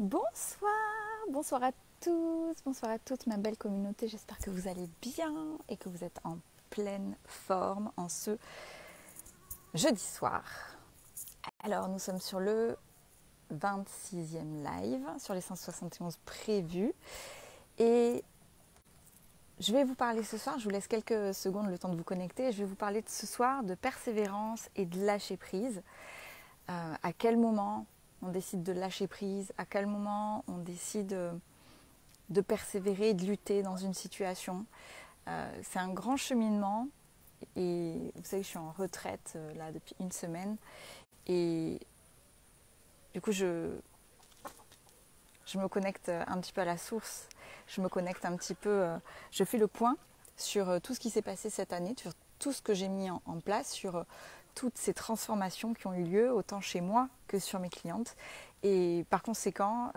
Bonsoir, bonsoir à tous, bonsoir à toute ma belle communauté. J'espère que vous allez bien et que vous êtes en pleine forme en ce jeudi soir. Alors nous sommes sur le 26e live, sur les 171 prévus. Et je vais vous parler ce soir, je vous laisse quelques secondes le temps de vous connecter. Je vais vous parler de ce soir de persévérance et de lâcher prise. À quel moment on décide de lâcher prise, à quel moment on décide de persévérer, de lutter dans une situation. C'est un grand cheminement et vous savez que je suis en retraite là depuis une semaine et du coup je me connecte un petit peu à la source, je me connecte un petit peu, je fais le point sur tout ce qui s'est passé cette année, sur tout ce que j'ai mis en place, sur toutes ces transformations qui ont eu lieu, autant chez moi que sur mes clientes. Et par conséquent,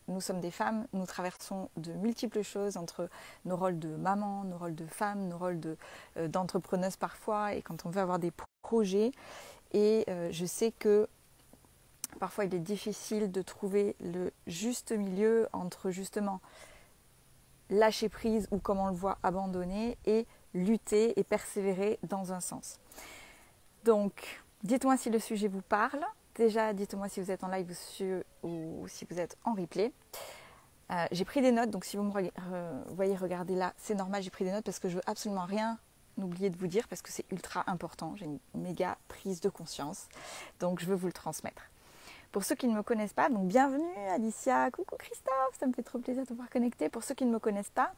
nous sommes des femmes, nous traversons de multiples choses entre nos rôles de maman, nos rôles de femme, nos rôles d'entrepreneuse parfois, et quand on veut avoir des projets. Et je sais que parfois il est difficile de trouver le juste milieu entre justement lâcher prise ou comme on le voit abandonner et lutter et persévérer dans un sens. Donc, dites-moi si le sujet vous parle. Déjà, dites-moi si vous êtes en live ou si vous êtes en replay. J'ai pris des notes, donc si vous me voyez regarder là, c'est normal, j'ai pris des notes parce que je veux absolument rien oublier de vous dire parce que c'est ultra important. J'ai une méga prise de conscience, donc je veux vous le transmettre. Pour ceux qui ne me connaissent pas, donc bienvenue Alicia, coucou Christophe, ça me fait trop plaisir de vous voir connecter. Pour ceux qui ne me connaissent pas,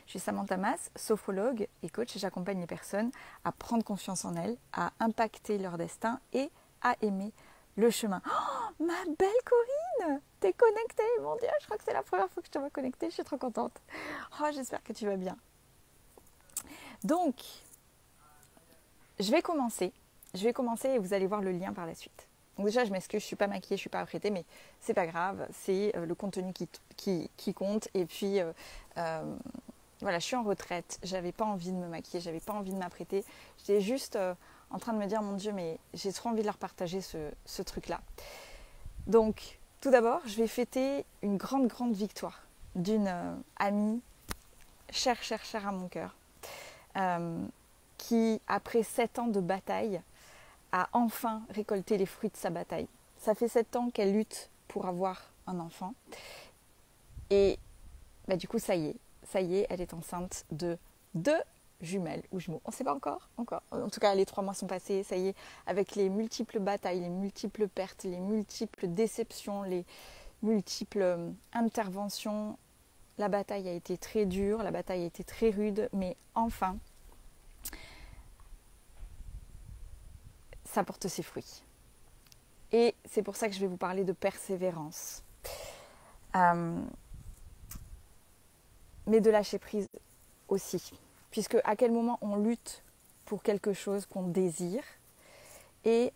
je suis Samantha Mas, sophrologue et coach et j'accompagne les personnes à prendre confiance en elles, à impacter leur destin et à aimer le chemin. Oh, ma belle Corinne, t'es connectée, mon Dieu, je crois que c'est la première fois que je te vois connectée, je suis trop contente. Oh, j'espère que tu vas bien. Donc, je vais commencer et vous allez voir le lien par la suite. Donc déjà, je m'excuse, je ne suis pas maquillée, je ne suis pas apprêtée, mais c'est pas grave, c'est le contenu qui compte. Et puis, voilà, je suis en retraite, j'avais pas envie de me maquiller, j'avais pas envie de m'apprêter. J'étais juste en train de me dire, mon Dieu, mais j'ai trop envie de leur partager ce truc-là. Donc, tout d'abord, je vais fêter une grande victoire d'une amie chère à mon cœur, qui, après 7 ans de bataille, a enfin récolté les fruits de sa bataille. Ça fait 7 ans qu'elle lutte pour avoir un enfant. Et bah, du coup, ça y est, elle est enceinte de 2 jumelles ou jumeaux. On ne sait pas encore. En tout cas, les 3 mois sont passés. Ça y est, avec les multiples batailles, les multiples pertes, les multiples déceptions, les multiples interventions, la bataille a été très dure, la bataille a été très rude, mais enfin, ça porte ses fruits. Et c'est pour ça que je vais vous parler de persévérance. Mais de lâcher prise aussi. Puisque à quel moment on lutte pour quelque chose qu'on désire et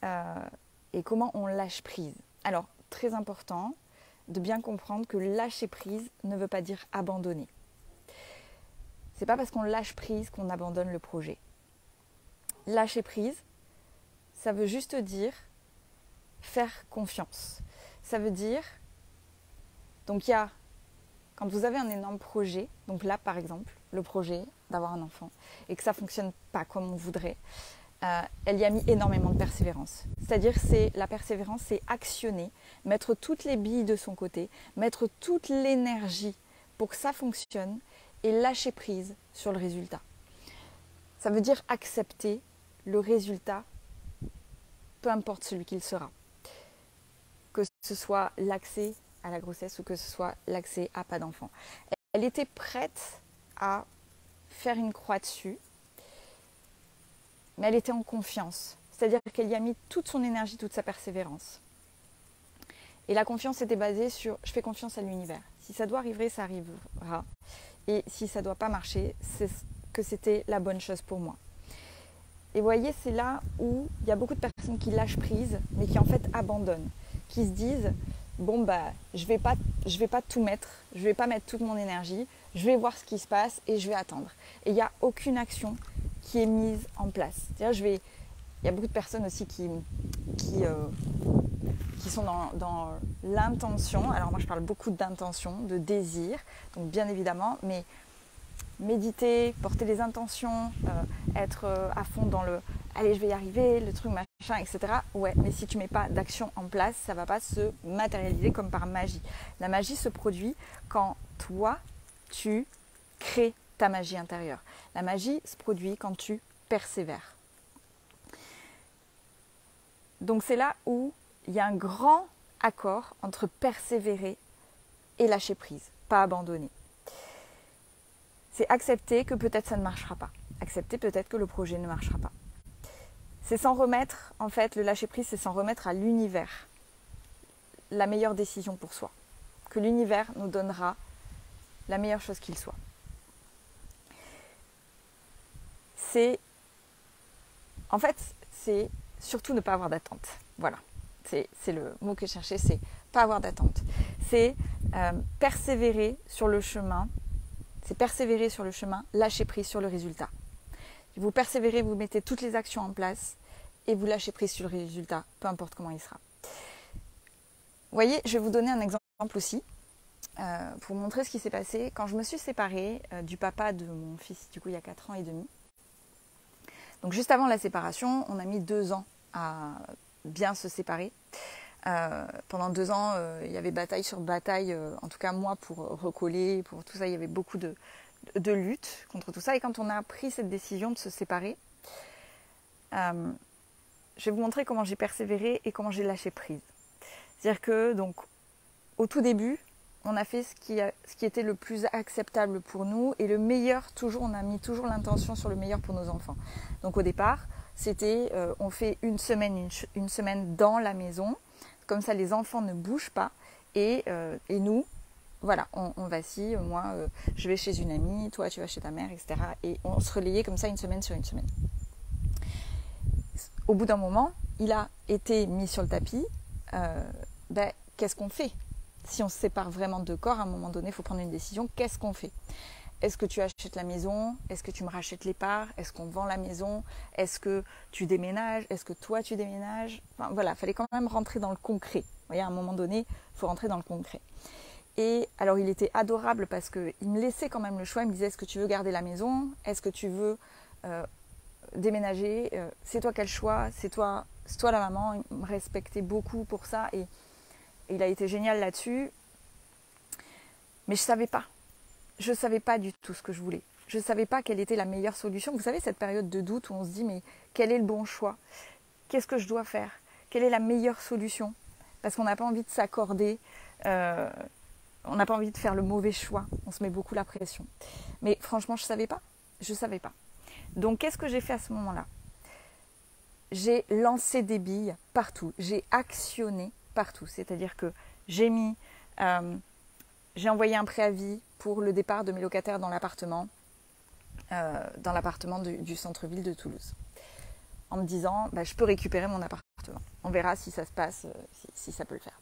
comment on lâche prise. Alors, très important de bien comprendre que lâcher prise ne veut pas dire abandonner. C'est pas parce qu'on lâche prise qu'on abandonne le projet. Lâcher prise, ça veut juste dire faire confiance. Ça veut dire, donc il y a, quand vous avez un énorme projet, donc là par exemple, le projet d'avoir un enfant, et que ça ne fonctionne pas comme on voudrait, elle y a mis énormément de persévérance. C'est-à-dire, la persévérance, c'est actionner, mettre toutes les billes de son côté, mettre toute l'énergie pour que ça fonctionne et lâcher prise sur le résultat. Ça veut dire accepter le résultat, peu importe celui qu'il sera. Que ce soit l'accès à la grossesse ou que ce soit l'accès à pas d'enfant. Elle était prête à faire une croix dessus, mais elle était en confiance. C'est-à-dire qu'elle y a mis toute son énergie, toute sa persévérance. Et la confiance était basée sur « je fais confiance à l'univers ». Si ça doit arriver, ça arrivera. Et si ça ne doit pas marcher, c'est que c'était la bonne chose pour moi. Et vous voyez, c'est là où il y a beaucoup de personnes qui lâchent prise, mais qui en fait abandonnent. Qui se disent « bon bah, je vais pas tout mettre, je ne vais pas mettre toute mon énergie, je vais voir ce qui se passe et je vais attendre ». Et il n'y a aucune action qui est mise en place. C'est-à-dire, il y a beaucoup de personnes aussi qui qui sont dans l'intention. Alors moi je parle beaucoup d'intention, de désir, donc bien évidemment, mais méditer, porter les intentions, être à fond dans le « allez je vais y arriver », le truc machin, etc. Ouais, mais si tu mets pas d'action en place, ça va pas se matérialiser comme par magie. La magie se produit quand toi, tu crées ta magie intérieure. La magie se produit quand tu persévères. Donc c'est là où il y a un grand accord entre persévérer et lâcher prise, pas abandonner. C'est accepter que peut-être ça ne marchera pas. Accepter peut-être que le projet ne marchera pas. C'est s'en remettre, en fait, le lâcher prise, c'est s'en remettre à l'univers. La meilleure décision pour soi. Que l'univers nous donnera la meilleure chose qu'il soit. En fait, c'est surtout ne pas avoir d'attente. Voilà, c'est le mot que je cherchais, c'est pas avoir d'attente. C'est persévérer sur le chemin. C'est persévérer sur le chemin, lâcher prise sur le résultat. Vous persévérez, vous mettez toutes les actions en place et vous lâchez prise sur le résultat, peu importe comment il sera. Vous voyez, je vais vous donner un exemple aussi pour vous montrer ce qui s'est passé. Quand je me suis séparée du papa de mon fils, du coup il y a 4 ans et demi. Donc juste avant la séparation, on a mis 2 ans à bien se séparer. Pendant 2 ans, il y avait bataille sur bataille, en tout cas moi pour recoller, pour tout ça, il y avait beaucoup de lutte contre tout ça. Et quand on a pris cette décision de se séparer, je vais vous montrer comment j'ai persévéré et comment j'ai lâché prise. C'est-à-dire que donc, au tout début, on a fait ce qui était le plus acceptable pour nous et le meilleur, toujours, on a mis toujours l'intention sur le meilleur pour nos enfants. Donc au départ, c'était on fait une semaine dans la maison. Comme ça, les enfants ne bougent pas et nous, voilà, on vacille. Moi, je vais chez une amie, toi, tu vas chez ta mère, etc. Et on se relayait comme ça une semaine sur une semaine. Au bout d'un moment, il a été mis sur le tapis. Qu'est-ce qu'on fait ? Si on se sépare vraiment de corps, à un moment donné, il faut prendre une décision. Qu'est-ce qu'on fait ? Est-ce que tu achètes la maison ? Est-ce que tu me rachètes les parts ? Est-ce qu'on vend la maison ? Est-ce que tu déménages ? Est-ce que toi tu déménages ? Enfin, voilà, il fallait quand même rentrer dans le concret. Vous voyez, à un moment donné, il faut rentrer dans le concret. Et alors il était adorable parce qu'il me laissait quand même le choix. Il me disait, est-ce que tu veux garder la maison ? Est-ce que tu veux déménager ? C'est toi qui as le choix, c'est toi la maman. Il me respectait beaucoup pour ça et il a été génial là-dessus. Mais je ne savais pas. Je ne savais pas du tout ce que je voulais. Je ne savais pas quelle était la meilleure solution. Vous savez, cette période de doute où on se dit, mais quel est le bon choix ? Qu'est-ce que je dois faire ? Quelle est la meilleure solution ? Parce qu'on n'a pas envie de s'accorder, on n'a pas envie de faire le mauvais choix. On se met beaucoup la pression. Mais franchement, je ne savais pas. Je ne savais pas. Donc, qu'est-ce que j'ai fait à ce moment-là ? J'ai lancé des billes partout. J'ai actionné partout. C'est-à-dire que j'ai envoyé un préavis pour le départ de mes locataires dans l'appartement du centre-ville de Toulouse. En me disant, je peux récupérer mon appartement. On verra si ça se passe, si ça peut le faire.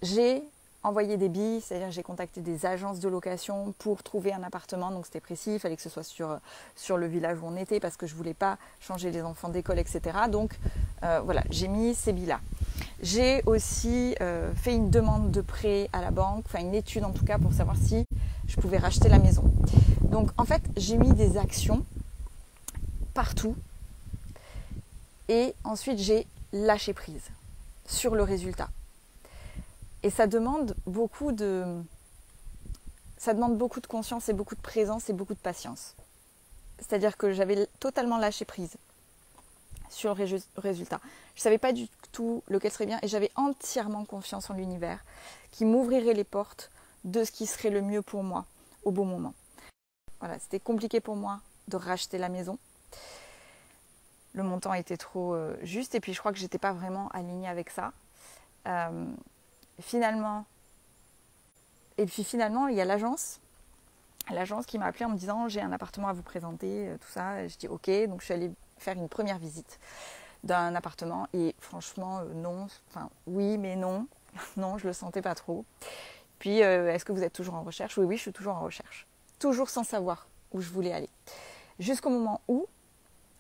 J'ai envoyé des billes, c'est-à-dire j'ai contacté des agences de location pour trouver un appartement. Donc c'était précis, il fallait que ce soit sur le village où on était parce que je ne voulais pas changer les enfants d'école, etc. Donc voilà, j'ai mis ces billes-là. J'ai aussi fait une demande de prêt à la banque, enfin une étude en tout cas pour savoir si je pouvais racheter la maison. Donc en fait, j'ai mis des actions partout et ensuite j'ai lâché prise sur le résultat. Et ça demande beaucoup de conscience et beaucoup de présence et beaucoup de patience. C'est-à-dire que j'avais totalement lâché prise sur le résultat. Je ne savais pas du tout lequel serait bien et j'avais entièrement confiance en l'univers qui m'ouvrirait les portes de ce qui serait le mieux pour moi au bon moment. Voilà, c'était compliqué pour moi de racheter la maison. Le montant était trop juste et puis je crois que je n'étais pas vraiment alignée avec ça. Finalement, il y a l'agence qui m'a appelée en me disant j'ai un appartement à vous présenter, tout ça. Et je dis ok, donc je suis allée faire une première visite d'un appartement et franchement non, enfin oui mais non, non je le sentais pas trop. Puis est-ce que vous êtes toujours en recherche ? Oui, je suis toujours en recherche, toujours sans savoir où je voulais aller. Jusqu'au moment où,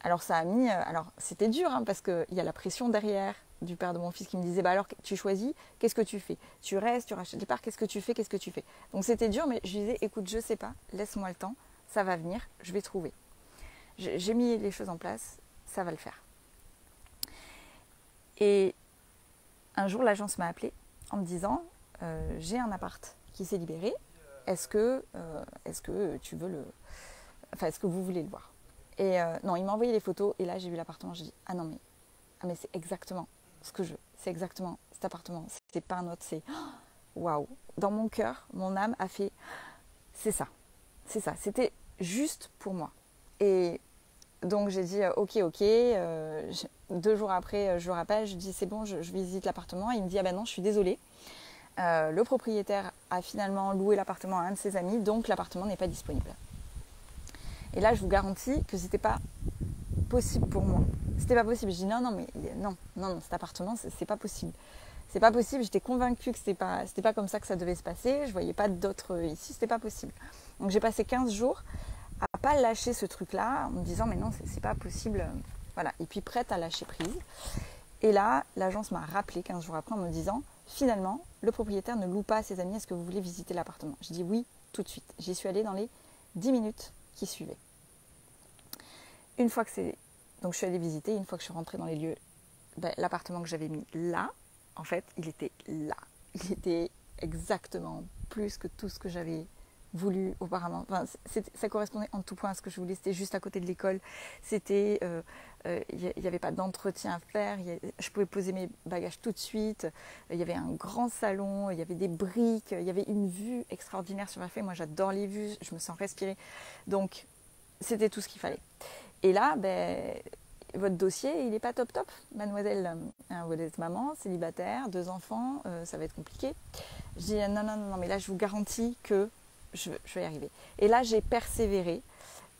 alors ça a mis, alors c'était dur parce qu'il y a la pression derrière, du père de mon fils qui me disait, bah alors tu choisis, qu'est-ce que tu fais? Tu restes, tu rachètes des parts, qu'est-ce que tu fais? Qu'est-ce que tu fais? Donc c'était dur, mais je lui disais, écoute, je sais pas, laisse-moi le temps, ça va venir, je vais trouver. J'ai mis les choses en place, ça va le faire. Et un jour, l'agence m'a appelée en me disant, j'ai un appart qui s'est libéré, est-ce que tu veux est-ce que vous voulez le voir? Et non, il m'a envoyé les photos et là j'ai vu l'appartement, j'ai dit, ah mais c'est exactement ce que je veux, c'est exactement cet appartement, c'est pas un autre, c'est waouh. Dans mon cœur, mon âme a fait, c'est ça, c'était juste pour moi. Et donc j'ai dit ok. 2 jours après, je le rappelle, je dis c'est bon, je visite l'appartement. Et il me dit ah ben non, je suis désolée. Le propriétaire a finalement loué l'appartement à un de ses amis, donc l'appartement n'est pas disponible. Et là, je vous garantis que c'était pas possible pour moi. C'était pas possible. Je dis non, cet appartement, c'est pas possible. C'est pas possible. J'étais convaincue que c'était pas comme ça que ça devait se passer. Je voyais pas d'autres ici. C'était pas possible. Donc j'ai passé 15 jours à pas lâcher ce truc-là en me disant mais non, c'est pas possible. Voilà. Et puis prête à lâcher prise. Et là, l'agence m'a rappelé 15 jours après en me disant finalement, le propriétaire ne loue pas à ses amis. Est-ce que vous voulez visiter l'appartement? Je dis oui, tout de suite. J'y suis allée dans les 10 minutes qui suivaient. Une fois que donc je suis allée visiter, une fois que je suis rentrée dans les lieux, l'appartement que j'avais mis là, en fait, il était là. Il était exactement plus que tout ce que j'avais voulu auparavant. Enfin, ça correspondait en tout point à ce que je voulais. C'était juste à côté de l'école. C'était, il n'y avait pas d'entretien à faire. Je pouvais poser mes bagages tout de suite. Il y avait un grand salon. Il y avait des briques. Il y avait une vue extraordinaire sur la feuille. Moi, j'adore les vues. Je me sens respirer. Donc, c'était tout ce qu'il fallait. Et là, votre dossier, il n'est pas top, mademoiselle. Vous êtes maman, célibataire, 2 enfants, ça va être compliqué. Je dis non, mais là, je vous garantis que je vais y arriver. Et là, j'ai persévéré.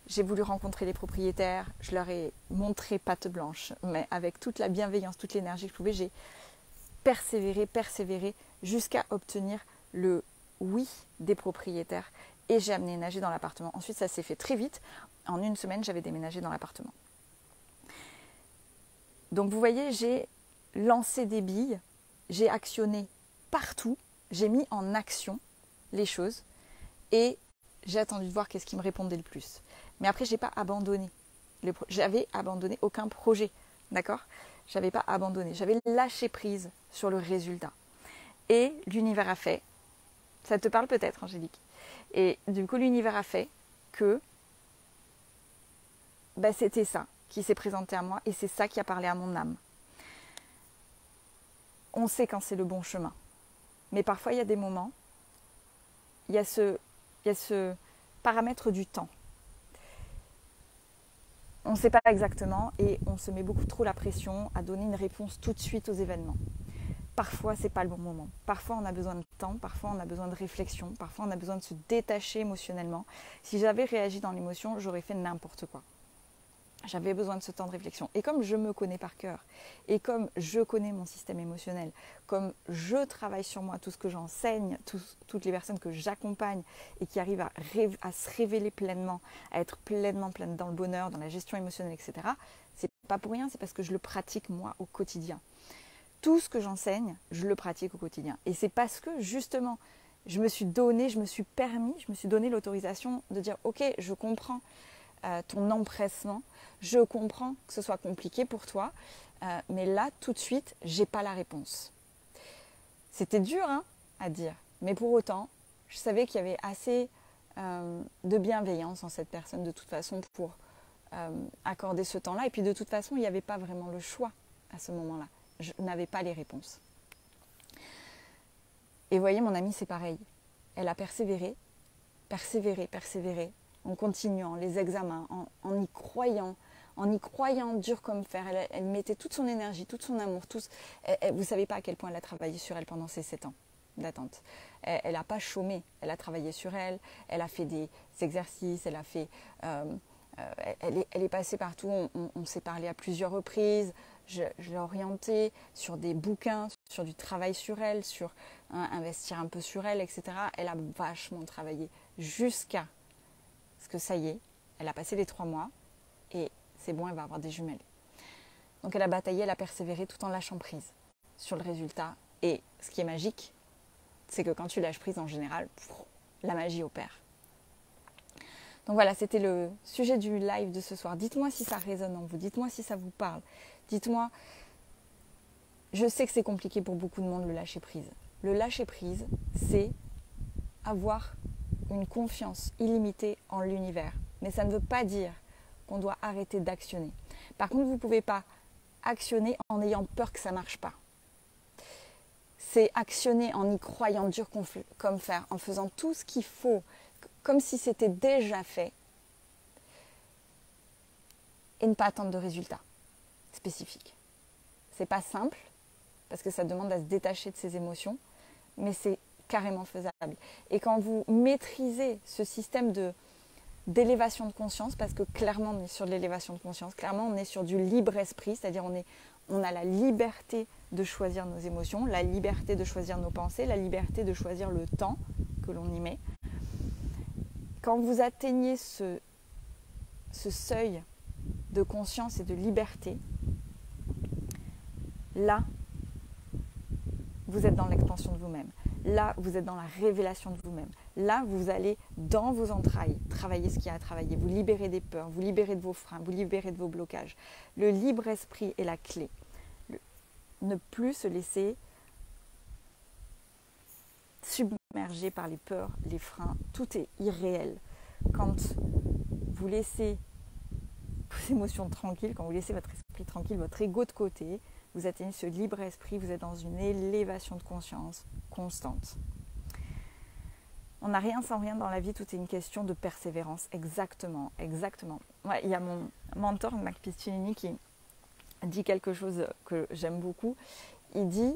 J'ai voulu rencontrer les propriétaires. Je leur ai montré patte blanche, mais avec toute la bienveillance, toute l'énergie que je pouvais. J'ai persévéré jusqu'à obtenir le oui des propriétaires. Et j'ai aménagé dans l'appartement. Ensuite, ça s'est fait très vite. En 1 semaine, j'avais déménagé dans l'appartement. Donc vous voyez, j'ai lancé des billes, j'ai actionné partout, j'ai mis en action les choses et j'ai attendu de voir qu'est-ce qui me répondait le plus. Mais après, je n'ai pas abandonné. J'avais abandonné aucun projet, d'accord? Je n'avais pas abandonné, j'avais lâché prise sur le résultat. Et l'univers a fait, ça te parle peut-être, Angélique, et du coup, l'univers a fait que c'était ça qui s'est présenté à moi et c'est ça qui a parlé à mon âme. On sait quand c'est le bon chemin. Mais parfois, il y a des moments, il y a ce paramètre du temps. On ne sait pas exactement et on se met beaucoup trop la pression à donner une réponse tout de suite aux événements. Parfois, ce n'est pas le bon moment. Parfois, on a besoin de temps, parfois, on a besoin de réflexion, parfois, on a besoin de se détacher émotionnellement. Si j'avais réagi dans l'émotion, j'aurais fait n'importe quoi. J'avais besoin de ce temps de réflexion. Et comme je me connais par cœur, et comme je connais mon système émotionnel, comme je travaille sur moi, tout ce que j'enseigne, toutes les personnes que j'accompagne et qui arrivent à se révéler pleinement, à être pleinement pleine dans le bonheur, dans la gestion émotionnelle, etc., c'est pas pour rien, c'est parce que je le pratique moi au quotidien. Tout ce que j'enseigne, je le pratique au quotidien. Et c'est parce que justement, je me suis donné l'autorisation de dire « Ok, je comprends ton empressement, je comprends que ce soit compliqué pour toi, mais là, tout de suite, j'ai pas la réponse. » C'était dur à dire, mais pour autant, je savais qu'il y avait assez de bienveillance en cette personne de toute façon pour accorder ce temps-là. Et puis de toute façon, il n'y avait pas vraiment le choix à ce moment-là. Je n'avais pas les réponses. Et vous voyez, mon amie, c'est pareil. Elle a persévéré, en continuant les examens, en y croyant dur comme fer. Elle mettait toute son énergie, tout son amour. Vous ne savez pas à quel point elle a travaillé sur elle pendant ces 7 ans d'attente. Elle n'a pas chômé, elle a travaillé sur elle, elle a fait des exercices, elle est passée partout, on s'est parlé à plusieurs reprises. Je l'ai orientée sur des bouquins, sur du travail sur elle, sur investir un peu sur elle, etc. Elle a vachement travaillé jusqu'à ce que ça y est, elle a passé les 3 mois et c'est bon, elle va avoir des jumelles. Donc elle a bataillé, elle a persévéré tout en lâchant prise sur le résultat. Et ce qui est magique, c'est que quand tu lâches prise en général, la magie opère. Donc voilà, c'était le sujet du live de ce soir. Dites-moi si ça résonne en vous, dites-moi si ça vous parle. Dites-moi, je sais que c'est compliqué pour beaucoup de monde le lâcher prise. Le lâcher prise, c'est avoir une confiance illimitée en l'univers. Mais ça ne veut pas dire qu'on doit arrêter d'actionner. Par contre, vous ne pouvez pas actionner en ayant peur que ça ne marche pas. C'est actionner en y croyant dur comme fer, en faisant tout ce qu'il faut, comme si c'était déjà fait, et ne pas attendre de résultats spécifiques. C'est pas simple, parce que ça demande à se détacher de ses émotions, mais c'est carrément faisable. Et quand vous maîtrisez ce système d'élévation de conscience, parce que clairement on est sur de l'élévation de conscience, clairement on est sur du libre esprit, c'est-à-dire on a la liberté de choisir nos émotions, la liberté de choisir nos pensées, la liberté de choisir le temps que l'on y met. Quand vous atteignez ce seuil de conscience et de liberté, là, vous êtes dans l'expansion de vous-même. Là, vous êtes dans la révélation de vous-même. Là, vous allez dans vos entrailles travailler ce qu'il y a à travailler. Vous libérez des peurs, vous libérez de vos freins, vous libérez de vos blocages. Le libre esprit est la clé. Ne plus se laisser submerger par les peurs, les freins. Tout est irréel. Quand vous laissez vos émotions tranquilles, quand vous laissez votre esprit tranquille, votre ego de côté, vous atteignez ce libre esprit, vous êtes dans une élévation de conscience constante. On n'a rien sans rien dans la vie, tout est une question de persévérance. Exactement, exactement. Ouais, il y a mon mentor, Mac Piccinini, qui dit quelque chose que j'aime beaucoup. Il dit,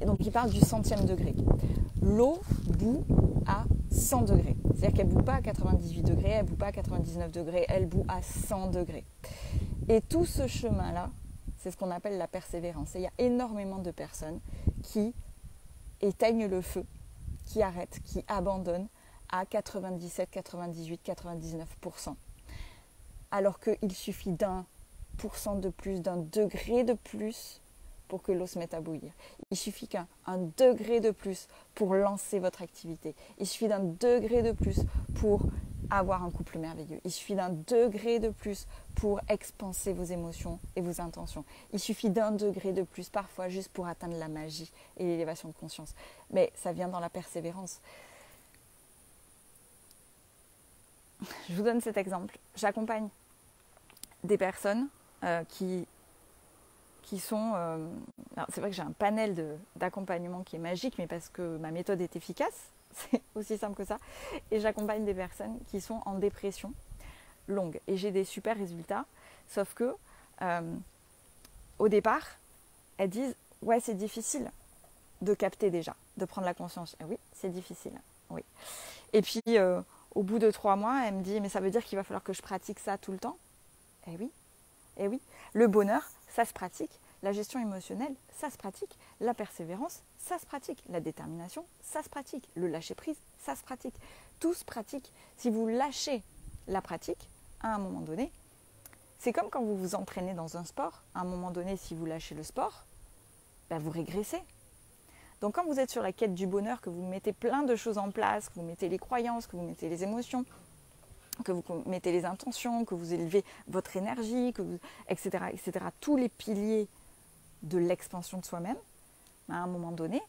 et donc il parle du 100e degré. L'eau bout à 100 degrés. C'est-à-dire qu'elle ne bout pas à 98 degrés, elle ne bout pas à 99 degrés, elle bout à 100 degrés. Et tout ce chemin-là, c'est ce qu'on appelle la persévérance. Et il y a énormément de personnes qui éteignent le feu, qui arrêtent, qui abandonnent à 97, 98, 99%. Alors qu'il suffit d'1% de plus, d'un degré de plus pour que l'eau se mette à bouillir. Il suffit qu'un degré de plus pour lancer votre activité. Il suffit d'un degré de plus pour avoir un couple merveilleux. Il suffit d'un degré de plus pour expanser vos émotions et vos intentions. Il suffit d'un degré de plus parfois juste pour atteindre la magie et l'élévation de conscience. Mais ça vient dans la persévérance. Je vous donne cet exemple. J'accompagne des personnes qui sont... c'est vrai que j'ai un panel d'accompagnement qui est magique, mais parce que ma méthode est efficace. C'est aussi simple que ça. Et j'accompagne des personnes qui sont en dépression longue. Et j'ai des super résultats. Sauf que, au départ, elles disent « Ouais, c'est difficile de capter déjà, de prendre la conscience. » Oui, c'est difficile. Oui. Et puis, au bout de 3 mois, elle me dit « Mais ça veut dire qu'il va falloir que je pratique ça tout le temps ?» Eh oui. Eh oui. Le bonheur, ça se pratique. La gestion émotionnelle, ça se pratique. La persévérance, ça se pratique. La détermination, ça se pratique. Le lâcher-prise, ça se pratique. Tout se pratique. Si vous lâchez la pratique, à un moment donné, c'est comme quand vous vous entraînez dans un sport. À un moment donné, si vous lâchez le sport, vous régressez. Donc quand vous êtes sur la quête du bonheur, que vous mettez plein de choses en place, que vous mettez les croyances, que vous mettez les émotions, que vous mettez les intentions, que vous élevez votre énergie, etc., etc., tous les piliers de l'expansion de soi-même, à un moment donné,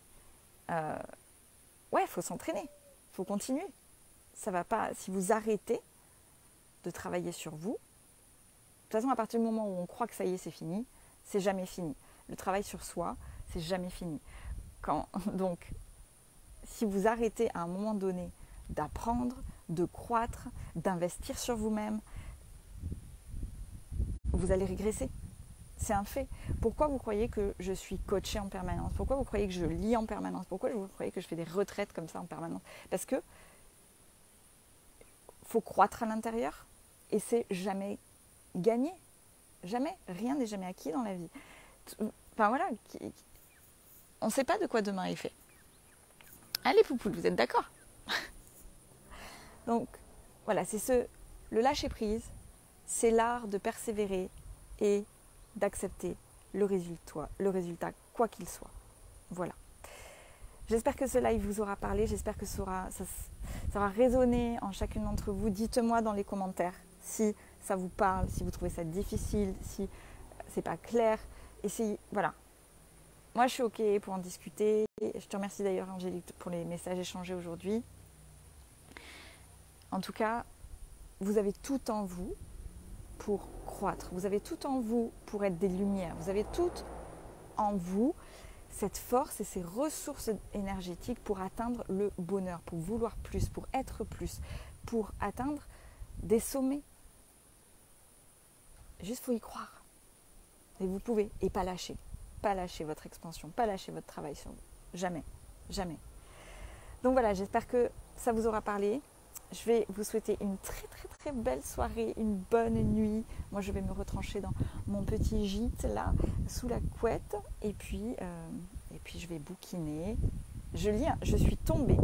il faut s'entraîner, il faut continuer. Ça va pas, si vous arrêtez de travailler sur vous, de toute façon, à partir du moment où on croit que ça y est, c'est fini, c'est jamais fini. Le travail sur soi, c'est jamais fini. Donc, si vous arrêtez à un moment donné d'apprendre, de croître, d'investir sur vous-même, vous allez régresser. C'est un fait. Pourquoi vous croyez que je suis coachée en permanence? Pourquoi vous croyez que je lis en permanence? Pourquoi vous croyez que je fais des retraites comme ça en permanence? Parce que faut croître à l'intérieur et c'est jamais gagné. Jamais. Rien n'est jamais acquis dans la vie. Enfin voilà, on ne sait pas de quoi demain est fait. Allez poupoules, vous êtes d'accord? Donc voilà, le lâcher prise, c'est l'art de persévérer et d'accepter le résultat quoi qu'il soit. Voilà. J'espère que ce live vous aura parlé, j'espère que ça aura résonné en chacune d'entre vous. Dites-moi dans les commentaires si ça vous parle, si vous trouvez ça difficile, si c'est pas clair. Et si, voilà. Moi, je suis OK pour en discuter. Je te remercie d'ailleurs, Angélique, pour les messages échangés aujourd'hui. En tout cas, vous avez tout en vous pour croître. Vous avez tout en vous pour être des lumières. Vous avez tout en vous cette force et ces ressources énergétiques pour atteindre le bonheur, pour vouloir plus, pour être plus, pour atteindre des sommets. Juste, faut y croire. Et vous pouvez. Et pas lâcher. Pas lâcher votre expansion, pas lâcher votre travail sur vous. Jamais. Jamais. Donc voilà, j'espère que ça vous aura parlé. Je vais vous souhaiter une très très très belle soirée, une bonne nuit. Moi, je vais me retrancher dans mon petit gîte là, sous la couette. Et puis je vais bouquiner. Je suis tombée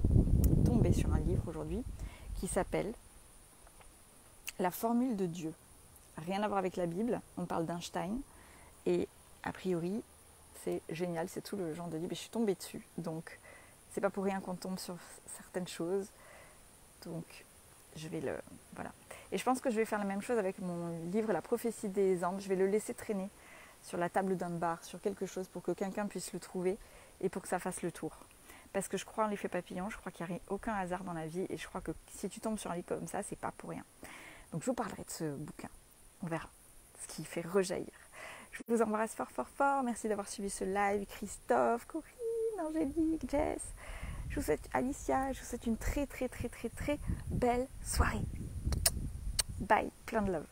sur un livre aujourd'hui qui s'appelle La formule de Dieu. Rien à voir avec la Bible. On parle d'Einstein. Et a priori, c'est génial. C'est tout le genre de livre. Et je suis tombée dessus. Donc, c'est pas pour rien qu'on tombe sur certaines choses. Donc, voilà. Et je pense que je vais faire la même chose avec mon livre La prophétie des anges. Je vais le laisser traîner sur la table d'un bar, sur quelque chose pour que quelqu'un puisse le trouver et pour que ça fasse le tour. Parce que je crois en l'effet papillon, je crois qu'il n'y a aucun hasard dans la vie et je crois que si tu tombes sur un livre comme ça, c'est pas pour rien. Donc, je vous parlerai de ce bouquin. On verra ce qui fait rejaillir. Je vous embrasse fort, fort, fort. Merci d'avoir suivi ce live. Christophe, Corinne, Angélique, Jess. Je vous souhaite, Alicia, je vous souhaite une très, très, très, très, très belle soirée. Bye, plein de love.